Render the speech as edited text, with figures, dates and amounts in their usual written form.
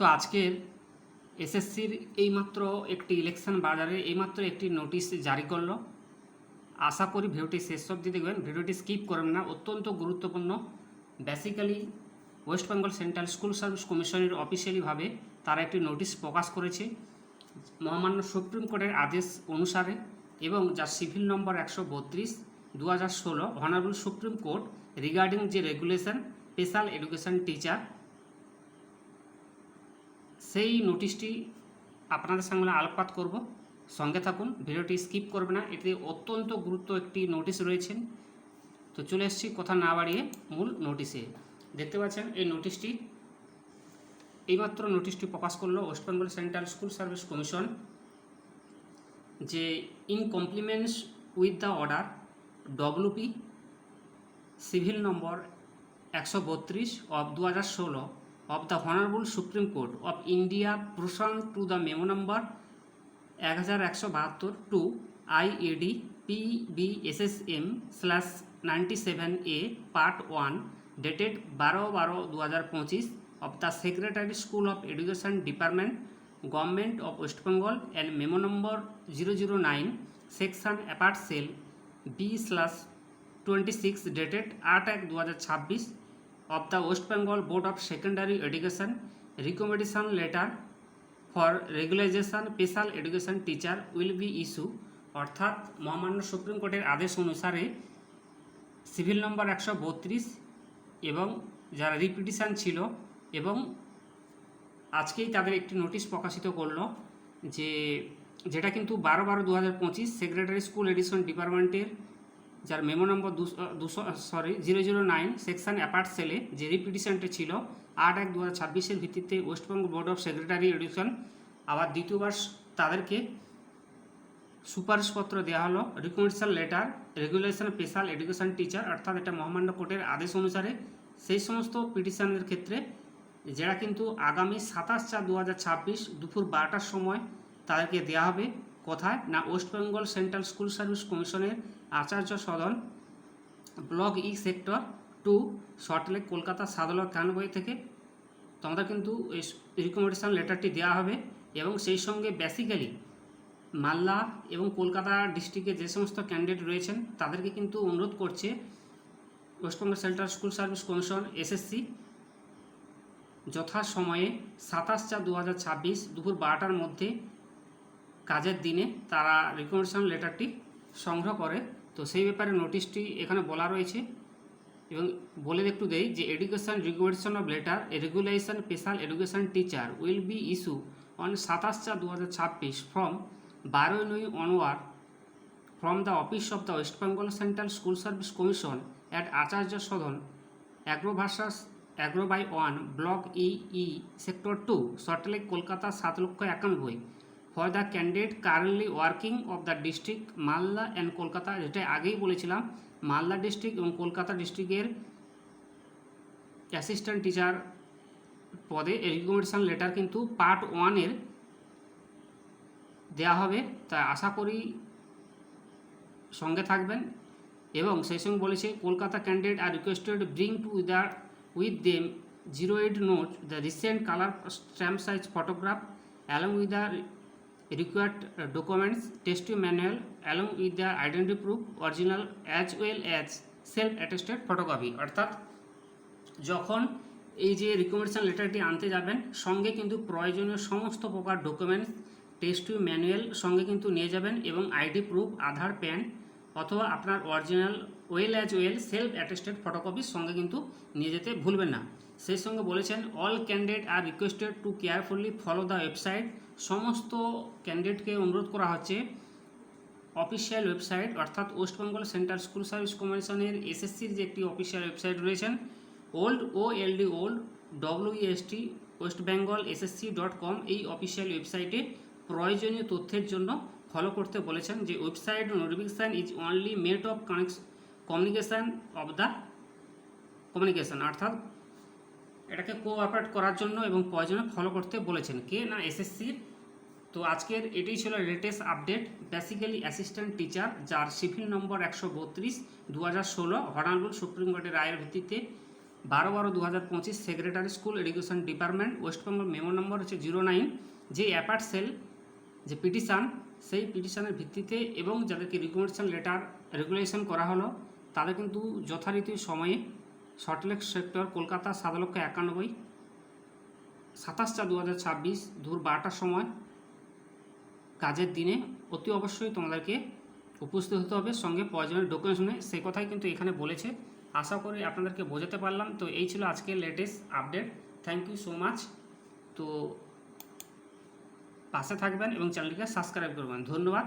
তো আজকের এসএসসির এইমাত্র একটি ইলেকশন বাজারে এইমাত্র একটি নোটিশ জারি করলো। আশা করি ভিডিওটি শেষ অবধি দেখবেন, ভিডিওটি স্কিপ করবেন না, অত্যন্ত গুরুত্বপূর্ণ। Basically West Bengal Central School Service কমিশনের অফিসিয়ালিভাবে তারা একটি নোটিশ প্রকাশ করেছে মহামান্য সুপ্রিম কোর্টের আদেশ অনুসারে, এবং যার civil number 132/2016 honourable supreme court regarding যে রেগুলেশন স্পেশাল এডুকেশন টিচার, সেই নোটিশটি আপনাদের সঙ্গে আলোকপাত করব। সঙ্গে থাকুন, ভিডিওটি স্কিপ করবে না, এতে অত্যন্ত গুরুত্ব একটি নোটিশ রয়েছেন। তো চলে এসেছি কথা না বাড়িয়ে মূল নোটিশে। দেখতে পাচ্ছেন এই নোটিশটি এইমাত্র নোটিশটি প্রকাশ করলো West Bengal Central School Service Commission, যে in compliments with the order WP civil number 132/2016 of the Honorable Supreme Court of India pursuant to the memo number 1172 to IAD PBSSM/97A Part 1 dated 12/12/2025 of the Secretary School of Education Department, Government of West Bengal, and memo number 009 section apart cell B/26 dated 8/1/2026 of the West Bengal Board of Secondary Education recommendation letter for regularization special education teacher will be issue। অর্থাৎ মহামান্য supreme কোর্টের আদেশ অনুসারে civil নম্বর 132 এবং যারা রিপিটিশান ছিল, এবং আজকেই তাদের একটি নোটিশ প্রকাশিত করলো, যেটা কিন্তু 12/12/2025 সেক্রেটারি স্কুল এডুকেশন ডিপার্টমেন্টের যার মেমো নম্বর 009 সেকশন অ্যাপার্ট সেলে যে রিপিটিশনটা ছিল 8/1/2026 ভিত্তিতে West Bengal board of secretary education আবার দ্বিতীয়বার তাদেরকে সুপারিশপত্র দেওয়া হলো recommendation letter regulation special education teacher, অর্থাৎ এটা মহামান্য কোর্টের আদেশ অনুসারে সেই সমস্ত পিটিশনের ক্ষেত্রে যারা কিন্তু আগামী 27/4/2026 দুপুর 12টার সময় তাদেরকে দেওয়া হবে। কোথায় না, West Bengal Central School Service কমিশনের Acharya Sadan, block E sector 2, Salt Lake, Kolkata 791 থেকে তোমাদের কিন্তু এই রিকমেন্ডেশন লেটারটি দেওয়া হবে। এবং সেই সঙ্গে বেসিক্যালি মালদা এবং কলকাতা ডিস্ট্রিক্টে যে সমস্ত ক্যান্ডিডেট রয়েছেন তাদেরকে কিন্তু অনুরোধ করছে West Bengal Central School Service commission SSC যথাসময়ে 27/4/2026 দুপুর 12টার মধ্যে কাজের দিনে তারা রিকমেন্ডেশন লেটারটি সংগ্রহ করে। তো সেই ব্যাপারে নোটিশটি এখানে বলা রয়েছে, এবং বলে একটু দেই যে education recommendation of letter regulation special education teacher will be issue on 27/4/2026 from 12 onward from the office of the West Bengal Central School Service commission at Acharya Sadan 11/1 block E sector 2, Salt Lake, Kolkata 791 for the candidate currently working of the district Malda and Kolkata. যেটা আগেই বলেছিলাম, Malda district এবং কলকাতা ডিস্ট্রিক্টের assistant teacher পদে recommendation letter কিন্তু part 1 দেওয়া হবে। তাই আশা করি সঙ্গে থাকবেন। এবং সেই সঙ্গে বলেছে Kolkata candidate are requested bring to with them 08 note the recent colour stamp size photograph along with the required documents, testimonial along with the identity proof original as well as self-attested photocopy। অর্থাৎ যখন এই যে recommendation লেটারটি আনতে যাবেন সঙ্গে কিন্তু প্রয়োজনীয় সমস্ত প্রকার ডকুমেন্টস টেস্টিম্যানুয়াল সঙ্গে কিন্তু নিয়ে যাবেন, এবং আইডি প্রুফ, আধার, প্যান অথবা আপনার অরিজিনাল ওয়েল সেলফ অ্যাটেস্টেড ফটোকপির সঙ্গে কিন্তু নিয়ে যেতে ভুলবেন না। সেই সঙ্গে বলেছেন all candidate are requested to carefully follow the website. সমস্ত ক্যান্ডিডেটকে অনুরোধ করা হচ্ছে অফিসিয়াল ওয়েবসাইট, অর্থাৎ West Bengal Central School Service কমিশনের এসএসসির যে একটি অফিসিয়াল ওয়েবসাইট রয়েছেন old WEST West Bengal SSC.com, এই অফিসিয়াল ওয়েবসাইটে প্রয়োজনীয় তথ্যের জন্য ফলো করতে বলেছেন। যে website notification is only made of communication of the communication, অর্থাৎ এটাকে কোঅপারেট করার জন্য এবং প্রয়োজনে ফলো করতে বলেছেন কে না, এসএসসির। তো আজকের এটাই ছিল latest update. Basically assistant teacher যার সিভিল নম্বর 132/2016 অনারেবল সুপ্রিম কোর্টের রায়ের ভিত্তিতে 12/12/2025 secretary school education department West Bengal memo number হচ্ছে 09, যে অ্যাপার্ট সেল যে পিটিশান, সেই পিটিশানের ভিত্তিতে এবং যাদেরকে রিকমেন্ডেশন লেটার রেগুলেশন করা হলো তাদের কিন্তু যথারীতি সময়ে সল্টলেক সেক্টর কলকাতা 7,91,000 27/4/2026 দুপুর 12টার সময় কাজের দিনে অতি অবশ্যই তোমাদেরকে উপস্থিত হতে হবে, সঙ্গে প্রয়োজনীয় ডকুমেন্টস নিয়ে, সেই কথাই কিন্তু এখানে বলেছে। আশা করি আপনাদেরকে বোঝাতে পারলাম। তো এই ছিল আজকের latest update. Thank you so much. তো পাশে থাকবেন এবং চ্যানেলটিকে সাবস্ক্রাইব করবেন। ধন্যবাদ।